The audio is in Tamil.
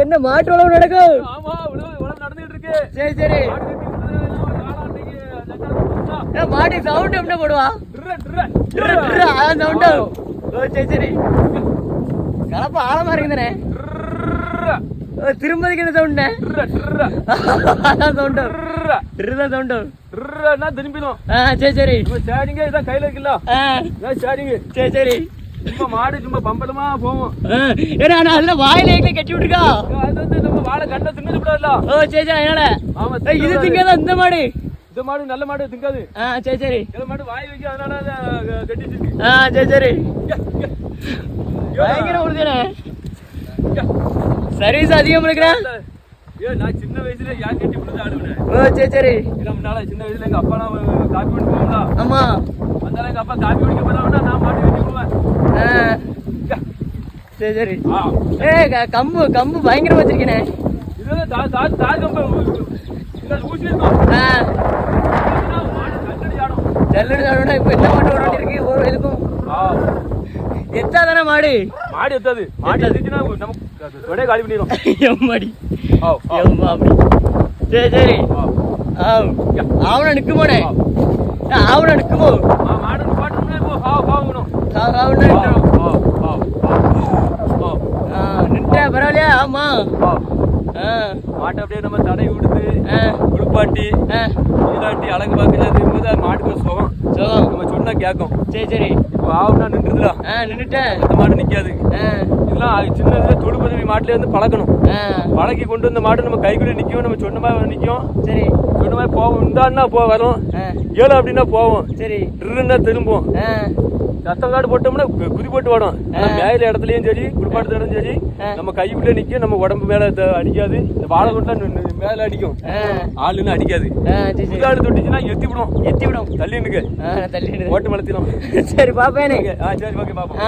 என்ன மாட்டு உழவு நடக்கும்? ஆமா, உழவு நடந்துட்டு இருக்கு. சரி சரி. மாட்டு சவுண்ட் என்ன போடுவா? அதான் சவுண்ட். சரி சரி. கலப்பா ஆழமா இருக்குதானே? திரும்பதிக்கு என்ன சவுண்ட்? அதான் சவுண்ட். சவுண்ட் திரும்பிடும். சரி சரி. சேரிங்க இதான் கையில இருக்குல்ல. சேரிங்க. சரி சரி. சும்மா மாடு சும்மா பம்பலமா போவோம். ஏன்னா அதுல வாயில கட்டி விட்டுருக்கா. அது வந்து நம்ம வாழை கண்ணை தின்னு விடாதுல. சரி சரி. அதனால ஆமா, இது திங்காதான் இந்த மாடு. இந்த மாடு நல்ல மாடு திங்காது. சரி சரி. இந்த மாடு வாய் வைக்க அதனால கட்டிட்டு. சரி சரி. பயங்கர உறுதியானே. சர்வீஸ் அதிகம் இருக்கிறேன். நான் சின்ன வயசுல யார் கட்டி விழுந்து ஆடுவேன். சரி சரி. முன்னால சின்ன வயசுல எங்க அப்பா காப்பி குடிக்க போகும்ல. ஆமா. அதனால எங்க அப்பா காப்பி குடிக்க போனா நான் மாட்டு கட்டி விடுவேன். சரி சரி. கம்பு கம்பு பயங்கரமா வச்சிருக்கேனே. இது தார் கம்பு ஊசி இருக்கும். ஜல்லடி ஆடும். இப்ப என்ன மாட்டு ஓடி இருக்கு ஒரு இதுக்கும். எத்தாதானே மாடு? மாடு எத்தாது. மாடு எத்திச்சுன்னா நமக்கு ஒரே காலி பண்ணிடும். எம்மாடி. அப்படி. சரி சரி. ஆவண நிக்குமோனே. ஆவண நிக்குமோ? மாடு பாட்டு போ பாவணும். நின்ற பரவாயில்லையா? ஆமா. மாட்டை அப்படியே நம்ம தடை விடுத்து குளிப்பாட்டி நீராட்டி அழகு பார்க்கறது மாட்டுக்கு சுகம் நம்ம சொன்னா கேட்கும். சரி சரி. இப்போ ஆகுனா நின்றுதுல. நின்றுட்டேன். அந்த மாடு நிக்காது. இதெல்லாம் சின்னதுல தொழு பதவி மாட்டுல இருந்து பழக்கணும். பழக்கி கொண்டு வந்த மாடு நம்ம கைக்குள்ளே நிற்கும். நம்ம சொன்ன மாதிரி நிற்கும். சரி. சொன்ன மாதிரி போவோம். இந்தான்னா வரும். ஏழு அப்படின்னா போவோம். சரி. ட்ருன்னா திரும்பும். ரத்தம் காடு போட்டோம்னா குதி போட்டு ஓடும். மேல இடத்துலயும் சரி குளிப்பாட்டு தடம் சரி நம்ம கைக்குள்ளே நிற்கும். நம்ம உடம்பு மேல அடிக்காது. இந்த வாழை கொண்டா மேல அடிக்கும். ஆளுன்னு அடிக்காது. புதாடு தொட்டுச்சுன்னா எத்தி விடும். தள்ளி நிற்க. ஓட்டு மலத்திடும். சரி பாப்பேன். சரி ஓகே பாப்போம்.